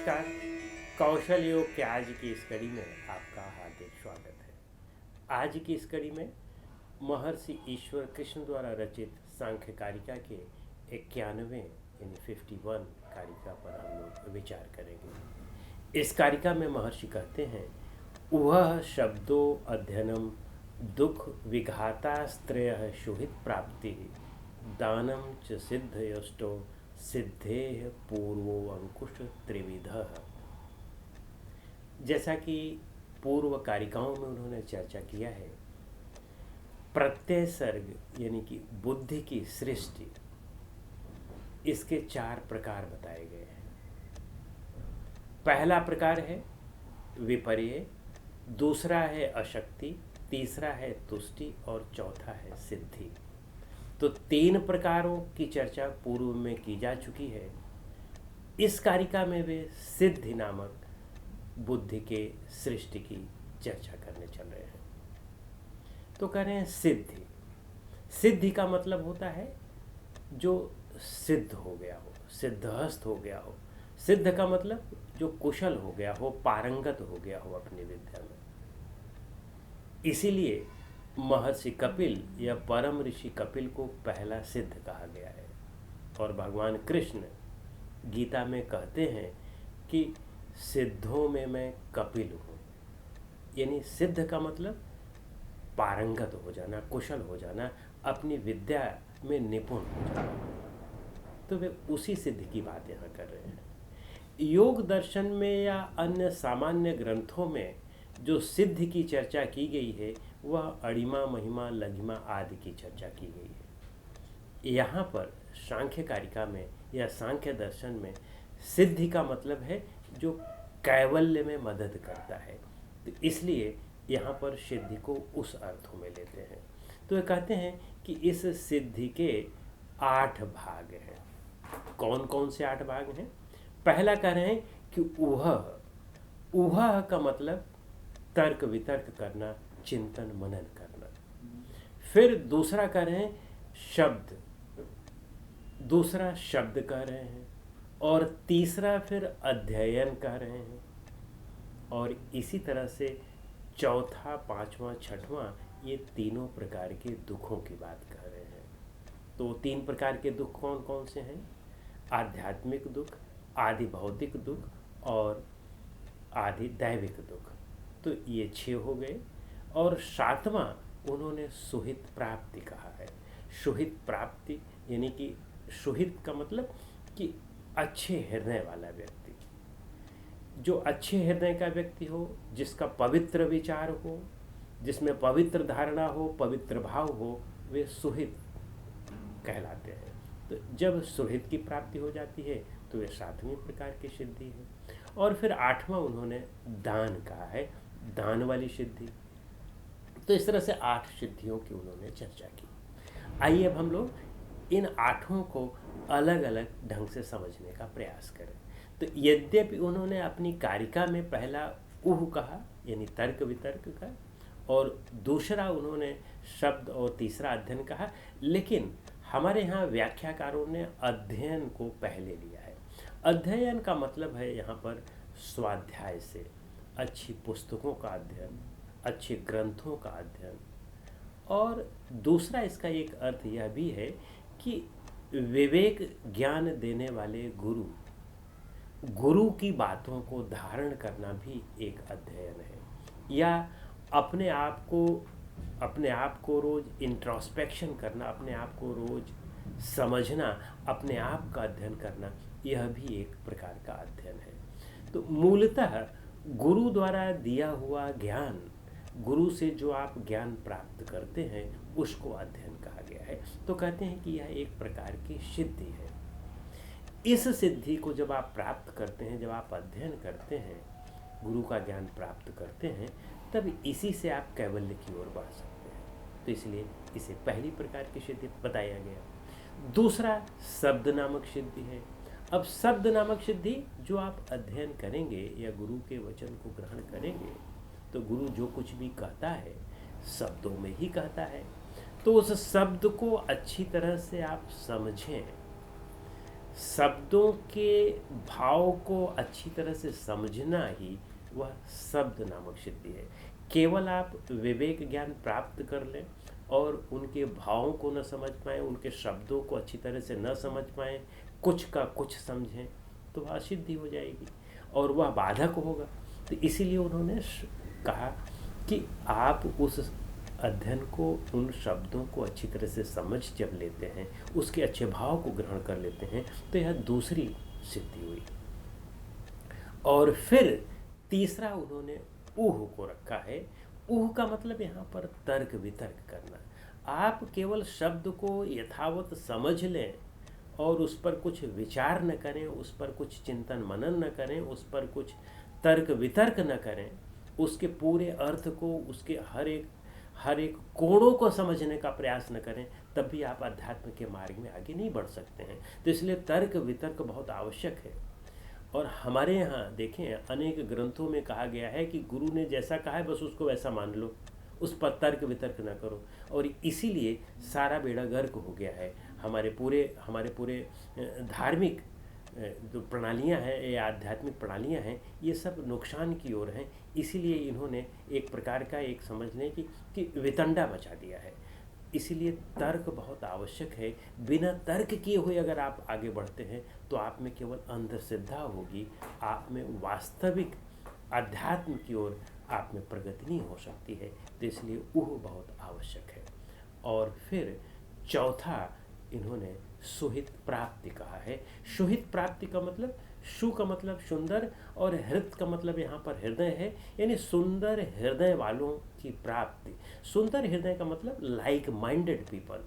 नमस्कार। कौशल योग के आज की इस कड़ी में आपका हार्दिक स्वागत है। आज की इस कड़ी में महर्षि ईश्वर कृष्ण द्वारा रचित सांख्य कारिका के 91 यानी 51 कारिका पर हम लोग विचार करेंगे। इस कारिका में महर्षि कहते हैं, वह शब्दों अध्ययनम दुख विघातास्त्रय शुहित प्राप्ति दानम च सिद्ध यष्टो सिद्धेह पूर्वो अंकुश त्रिविधः। जैसा कि पूर्व कारिकाओं में उन्होंने चर्चा किया है, प्रत्यय सर्ग यानी कि बुद्धि की सृष्टि, इसके 4 प्रकार बताए गए हैं। पहला प्रकार है विपर्य, दूसरा है अशक्ति, तीसरा है तुष्टि और चौथा है सिद्धि। तो 3 प्रकारों की चर्चा पूर्व में की जा चुकी है। इस कारिका में वे सिद्धि नामक बुद्धि के सृष्टि की चर्चा करने चल रहे हैं। तो कह रहे हैं सिद्धि। सिद्धि का मतलब होता है जो सिद्ध हो गया हो, सिद्धहस्त हो गया हो। सिद्ध का मतलब जो कुशल हो गया हो, पारंगत हो गया हो अपनी विद्या में। इसीलिए महर्षि कपिल या परम ऋषि कपिल को पहला सिद्ध कहा गया है। और भगवान कृष्ण गीता में कहते हैं कि सिद्धों में मैं कपिल हूँ। यानी सिद्ध का मतलब पारंगत हो जाना, कुशल हो जाना, अपनी विद्या में निपुण हो जाना। तो वे उसी सिद्ध की बात यहाँ कर रहे हैं। योग दर्शन में या अन्य सामान्य ग्रंथों में जो सिद्ध की चर्चा की गई है वह अणिमा, महिमा, लघिमा आदि की चर्चा की गई है। यहाँ पर सांख्य कारिका में या सांख्य दर्शन में सिद्धि का मतलब है जो कैवल्य में मदद करता है। तो इसलिए यहाँ पर सिद्धि को उस अर्थों में लेते हैं। तो ये कहते हैं कि इस सिद्धि के 8 भाग हैं। कौन कौन से 8 भाग हैं? पहला कह रहे हैं कि ऊह का मतलब तर्क वितर्क करना, चिंतन मनन करना। फिर दूसरा कह रहे हैं शब्द, दूसरा शब्द कह रहे हैं, और तीसरा फिर अध्ययन कह रहे हैं। और इसी तरह से चौथा, पांचवा, छठवां, ये तीनों प्रकार के दुखों की बात कह रहे हैं। तो 3 प्रकार के दुख कौन कौन से हैं? आध्यात्मिक दुख, आदि भौतिक दुख और आदि दैविक दुख। तो ये 6 हो गए। और 7वां उन्होंने सुहित प्राप्ति कहा है। सुहित प्राप्ति यानी कि सुहित का मतलब कि अच्छे हृदय वाला व्यक्ति। जो अच्छे हृदय का व्यक्ति हो, जिसका पवित्र विचार हो, जिसमें पवित्र धारणा हो, पवित्र भाव हो, वे सुहित कहलाते हैं। तो जब सुहित की प्राप्ति हो जाती है तो ये 7वीं प्रकार की सिद्धि है। और फिर 8वां उन्होंने दान कहा है, दान वाली सिद्धि। तो इस तरह से 8 सिद्धियों की उन्होंने चर्चा की। आइए अब हम लोग इन 8 को अलग अलग ढंग से समझने का प्रयास करें। तो यद्यपि उन्होंने अपनी कारिका में पहला ऊह कहा यानी तर्क वितर्क का, और दूसरा उन्होंने शब्द और तीसरा अध्ययन कहा, लेकिन हमारे यहाँ व्याख्याकारों ने अध्ययन को पहले लिया है। अध्ययन का मतलब है यहाँ पर स्वाध्याय से, अच्छी पुस्तकों का अध्ययन, अच्छे ग्रंथों का अध्ययन। और दूसरा इसका एक अर्थ यह भी है कि विवेक ज्ञान देने वाले गुरु की बातों को धारण करना भी एक अध्ययन है। या अपने आप को रोज इंट्रोस्पेक्शन करना, अपने आप को रोज समझना, अपने आप का अध्ययन करना, यह भी एक प्रकार का अध्ययन है। तो मूलतः गुरु द्वारा दिया हुआ ज्ञान, गुरु से जो आप ज्ञान प्राप्त करते हैं उसको अध्ययन कहा गया है। तो कहते हैं कि यह एक प्रकार की सिद्धि है। इस सिद्धि को जब आप प्राप्त करते हैं, जब आप अध्ययन करते हैं, गुरु का ज्ञान प्राप्त करते हैं, तब इसी से आप कैवल्य की ओर बढ़ सकते हैं। तो इसलिए इसे पहली प्रकार की सिद्धि बताया गया। दूसरा शब्द नामक सिद्धि है। अब शब्द नामक सिद्धि जो आप अध्ययन करेंगे या गुरु के वचन को ग्रहण करेंगे, तो गुरु जो कुछ भी कहता है शब्दों में ही कहता है। तो उस शब्द को अच्छी तरह से आप समझें, शब्दों के भाव को अच्छी तरह से समझना ही वह शब्द नामक सिद्धि है। केवल आप विवेक ज्ञान प्राप्त कर लें और उनके भावों को न समझ पाएँ, उनके शब्दों को अच्छी तरह से न समझ पाएँ, कुछ का कुछ समझें, तो वह असिद्धि हो जाएगी और वह बाधक होगा। तो इसीलिए उन्होंने कहा कि आप उस अध्ययन को, उन शब्दों को अच्छी तरह से समझ जब लेते हैं, उसके अच्छे भाव को ग्रहण कर लेते हैं, तो यह दूसरी सिद्धि हुई। और फिर तीसरा उन्होंने ऊह को रखा है। ऊह का मतलब यहाँ पर तर्क वितर्क करना। आप केवल शब्द को यथावत समझ लें और उस पर कुछ विचार न करें, उस पर कुछ चिंतन मनन न करें, उस पर कुछ तर्क वितर्क न करें, उसके पूरे अर्थ को, उसके हर एक कोणों को समझने का प्रयास न करें, तब भी आप अध्यात्म के मार्ग में आगे नहीं बढ़ सकते हैं। तो इसलिए तर्क वितर्क बहुत आवश्यक है। और हमारे यहाँ देखें, अनेक ग्रंथों में कहा गया है कि गुरु ने जैसा कहा है बस उसको वैसा मान लो, उस पर तर्क वितर्क न करो। और इसीलिए सारा बेड़ा गर्क हो गया है। हमारे पूरे धार्मिक जो प्रणालियाँ हैं या आध्यात्मिक प्रणालियाँ हैं, ये सब नुकसान की ओर हैं। इसीलिए इन्होंने एक प्रकार का, एक समझ लें कि वितंडा मचा दिया है। इसीलिए तर्क बहुत आवश्यक है। बिना तर्क किए हुए अगर आप आगे बढ़ते हैं तो आप में केवल अंधश्रद्धा होगी, आप में वास्तविक अध्यात्म की ओर आप में प्रगति नहीं हो सकती है। तो इसलिए वह बहुत आवश्यक है। और फिर चौथा इन्होंने सुहित प्राप्ति कहा है। सुहित प्राप्ति का मतलब, शु का मतलब सुंदर और हृत का मतलब यहाँ पर हृदय है, यानी सुंदर हृदय वालों की प्राप्ति। सुंदर हृदय का मतलब लाइक माइंडेड पीपल,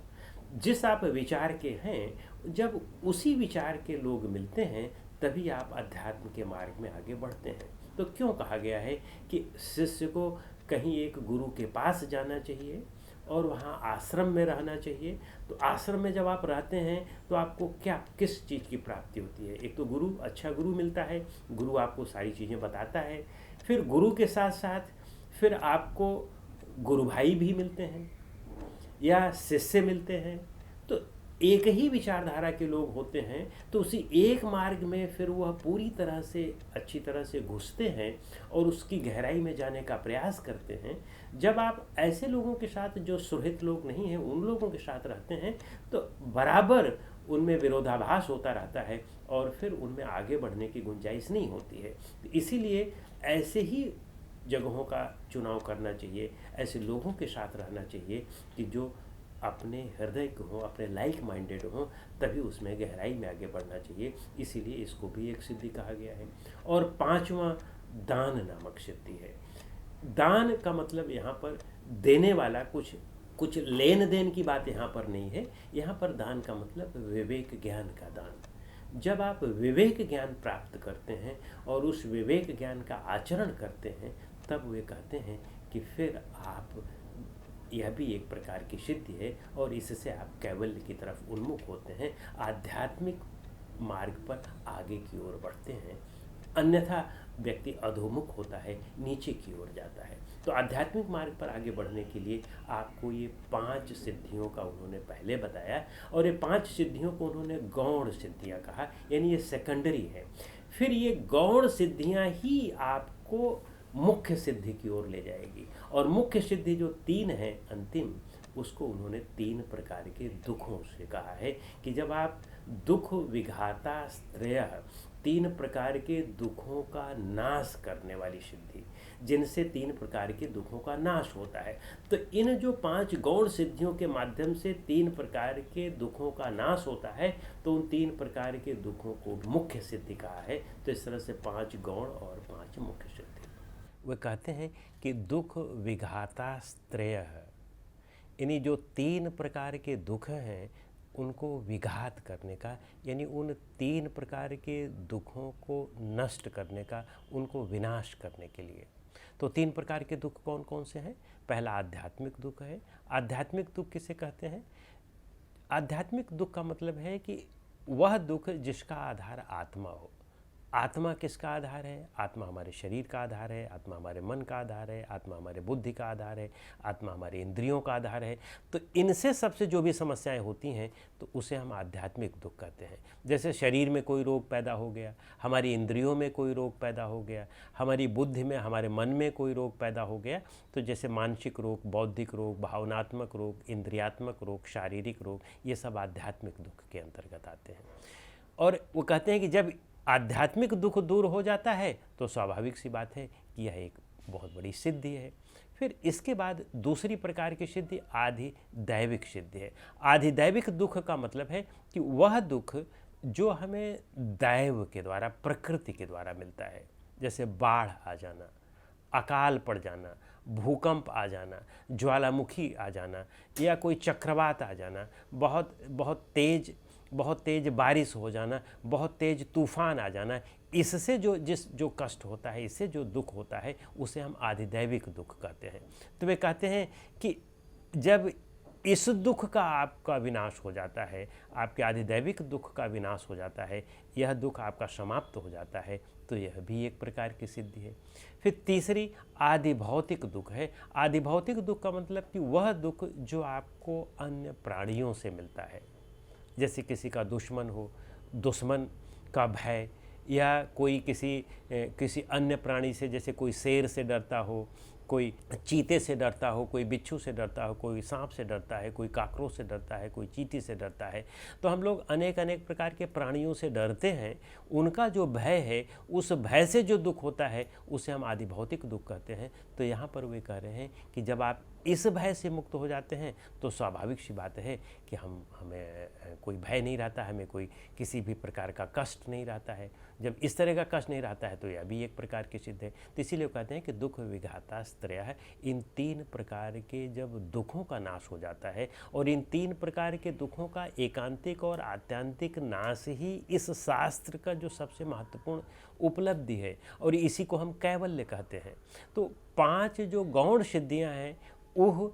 जिस आप विचार के हैं, जब उसी विचार के लोग मिलते हैं तभी आप अध्यात्म के मार्ग में आगे बढ़ते हैं। तो क्यों कहा गया है कि शिष्य को कहीं एक गुरु के पास जाना चाहिए और वहाँ आश्रम में रहना चाहिए। तो आश्रम में जब आप रहते हैं तो आपको किस चीज़ की प्राप्ति होती है? एक तो गुरु, अच्छा गुरु मिलता है, गुरु आपको सारी चीज़ें बताता है। फिर गुरु के साथ साथ फिर आपको गुरु भाई भी मिलते हैं या शिष्य मिलते हैं। तो एक ही विचारधारा के लोग होते हैं, तो उसी एक मार्ग में फिर वह पूरी तरह से अच्छी तरह से घुसते हैं और उसकी गहराई में जाने का प्रयास करते हैं। जब आप ऐसे लोगों के साथ, जो सुहृद लोग नहीं हैं, उन लोगों के साथ रहते हैं, तो बराबर उनमें विरोधाभास होता रहता है और फिर उनमें आगे बढ़ने की गुंजाइश नहीं होती है। तो इसीलिए ऐसे ही जगहों का चुनाव करना चाहिए, ऐसे लोगों के साथ रहना चाहिए कि जो अपने हृदय को हों, अपने लाइक माइंडेड हों, तभी उसमें गहराई में आगे बढ़ना चाहिए। इसीलिए इसको भी एक सिद्धि कहा गया है। और पांचवा दान नामक सिद्धि है। दान का मतलब यहाँ पर देने वाला, कुछ लेन देन की बात यहाँ पर नहीं है। यहाँ पर दान का मतलब विवेक ज्ञान का दान। जब आप विवेक ज्ञान प्राप्त करते हैं और उस विवेक ज्ञान का आचरण करते हैं, तब वे कहते हैं कि फिर आप, यह भी एक प्रकार की सिद्धि है और इससे आप कैवल्य की तरफ उन्मुख होते हैं, आध्यात्मिक मार्ग पर आगे की ओर बढ़ते हैं। अन्यथा व्यक्ति अधोमुख होता है, नीचे की ओर जाता है। तो आध्यात्मिक मार्ग पर आगे बढ़ने के लिए आपको ये 5 सिद्धियों का उन्होंने पहले बताया, और ये 5 सिद्धियों को उन्होंने गौण सिद्धियां कहा, यानी ये सेकेंडरी है। फिर ये गौण सिद्धियां ही आपको मुख्य सिद्धि की ओर ले जाएगी। और मुख्य सिद्धि जो 3 है अंतिम, उसको उन्होंने 3 प्रकार के दुखों से कहा है कि जब आप दुख विघाता श्रेयः, 3 प्रकार के दुखों का नाश करने वाली सिद्धि, जिनसे 3 प्रकार के दुखों का नाश होता है। तो इन जो 5 गौण सिद्धियों के माध्यम से 3 प्रकार के दुखों का नाश होता है, तो उन 3 प्रकार के दुखों को मुख्य सिद्धि कहा है। तो इस तरह से 5 गौण और 5 मुख्य सिद्धि। वे कहते हैं कि दुख विघाता श्रेयः, यानी जो 3 प्रकार के दुख हैं उनको विघात करने का, यानी उन 3 प्रकार के दुखों को नष्ट करने का, उनको विनाश करने के लिए। तो 3 प्रकार के दुख कौन कौन से हैं? पहला आध्यात्मिक दुख है। आध्यात्मिक दुख किसे कहते हैं? आध्यात्मिक दुख का मतलब है कि वह दुख जिसका आधार आत्मा हो। आत्मा किसका आधार है? आत्मा हमारे शरीर का आधार है, आत्मा हमारे मन का आधार है, आत्मा हमारे बुद्धि का आधार है, आत्मा हमारे इंद्रियों का आधार है। तो इनसे सबसे जो भी समस्याएं होती हैं तो उसे हम आध्यात्मिक दुख कहते हैं। जैसे शरीर में कोई रोग पैदा हो गया, हमारी इंद्रियों में कोई रोग पैदा हो गया, हमारी बुद्धि में, हमारे मन में कोई रोग पैदा हो गया, तो जैसे मानसिक रोग, बौद्धिक रोग, भावनात्मक रोग, इंद्रियात्मक रोग, शारीरिक रोग, ये सब आध्यात्मिक दुख के अंतर्गत आते हैं। और वो कहते हैं कि जब आध्यात्मिक दुख दूर हो जाता है तो स्वाभाविक सी बात है कि यह एक बहुत बड़ी सिद्धि है। फिर इसके बाद दूसरी प्रकार की सिद्धि आधिदैविक सिद्धि है। आधिदैविक दुख का मतलब है कि वह दुख जो हमें दैव के द्वारा, प्रकृति के द्वारा मिलता है, जैसे बाढ़ आ जाना, अकाल पड़ जाना, भूकंप आ जाना, ज्वालामुखी आ जाना, या कोई चक्रवात आ जाना, बहुत तेज बारिश हो जाना, बहुत तेज तूफान आ जाना, इससे जो कष्ट होता है, इससे जो दुख होता है, उसे हम आधिदैविक दुख कहते हैं। तो वे कहते हैं कि जब इस दुख का आपका विनाश हो जाता है, आपके आधिदैविक दुख का विनाश हो जाता है, यह दुख आपका समाप्त हो जाता है, तो यह भी एक प्रकार की सिद्धि है। फिर तीसरी आधिभौतिक दुख है। आधिभौतिक दुख का मतलब कि वह दुख जो आपको अन्य प्राणियों से मिलता है, जैसे किसी का दुश्मन का भय, या कोई किसी अन्य प्राणी से, जैसे कोई शेर से डरता हो, कोई चीते से डरता हो, कोई बिच्छू से डरता हो, कोई सांप से डरता है, कोई काकरोच से डरता है, कोई चींटी से डरता है। तो हम लोग अनेक प्रकार के प्राणियों से डरते हैं। उनका जो भय है, उस भय से जो दुख होता है, उसे हम आधिभौतिक दुख कहते हैं। तो यहाँ पर वे कह रहे हैं कि जब आप इस भय से मुक्त हो जाते हैं तो स्वाभाविक सी बात है कि हमें कोई भय नहीं रहता, हमें कोई किसी भी प्रकार का कष्ट नहीं रहता है। जब इस तरह का कष्ट नहीं रहता है तो यह भी एक प्रकार की सिद्ध है। तो इसीलिए कहते हैं कि दुख विघातास्त्रयः, इन 3 प्रकार के जब दुखों का नाश हो जाता है, और इन 3 प्रकार के दुखों का एकांतिक और आत्यांतिक नाश ही इस शास्त्र का जो सबसे महत्वपूर्ण उपलब्धि है, और इसी को हम कैवल्य कहते हैं। तो 5 जो गौण सिद्धियां हैं, ऊह,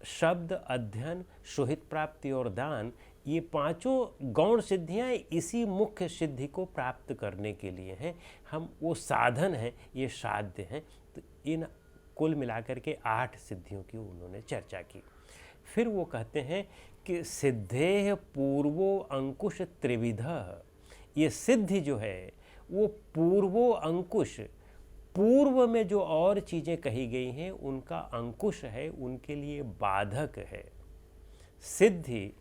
शब्द, अध्ययन, सुहित प्राप्ति और दान, ये 5 गौण सिद्धियां इसी मुख्य सिद्धि को प्राप्त करने के लिए हैं। हम वो साधन हैं, ये साध्य हैं। तो इन कुल मिलाकर के 8 सिद्धियों की उन्होंने चर्चा की। फिर वो कहते हैं कि सिद्धेह पूर्वो अंकुश त्रिविधः, ये सिद्धि जो है वो पूर्वो अंकुश, पूर्व में जो और चीज़ें कही गई हैं उनका अंकुश है, उनके लिए बाधक है। सिद्धि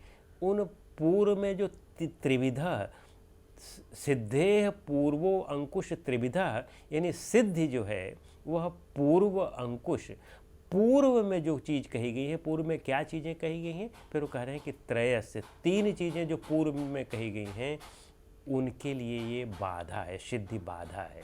उन पूर्व में जो त्रिविधा, सिद्धेह पूर्वो अंकुश त्रिविधा, यानी सिद्धि जो है वह पूर्व अंकुश, पूर्व में जो चीज़ कही गई है, पूर्व में क्या चीज़ें कही गई हैं, फिर वो कह रहे हैं कि त्रयस्य, 3 चीज़ें जो पूर्व में कही गई हैं उनके लिए ये बाधा है, सिद्धि बाधा है,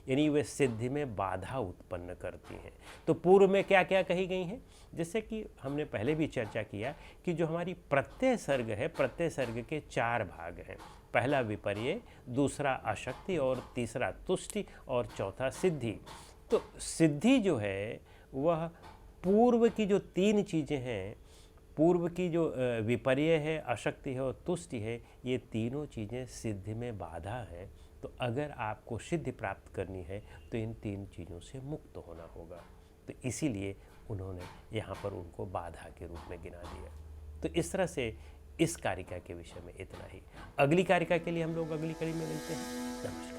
यानी वे सिद्धि में बाधा उत्पन्न करती हैं। तो पूर्व में क्या क्या कही गई हैं, जैसे कि हमने पहले भी चर्चा किया कि जो हमारी प्रत्यय सर्ग है, प्रत्यय सर्ग के 4 भाग हैं। पहला विपर्य, दूसरा अशक्ति, और तीसरा तुष्टि, और चौथा सिद्धि। तो सिद्धि जो है वह पूर्व की जो 3 चीज़ें हैं, पूर्व की जो विपर्य है, अशक्ति है और तुष्टि है, ये तीनों चीज़ें सिद्धि में बाधा है। तो अगर आपको सिद्धि प्राप्त करनी है तो इन 3 चीज़ों से मुक्त होना होगा। तो इसीलिए उन्होंने यहाँ पर उनको बाधा के रूप में गिना दिया। तो इस तरह से इस कारिका के विषय में इतना ही। अगली कारिका के लिए हम लोग अगली कड़ी में मिलते हैं। नमस्कार।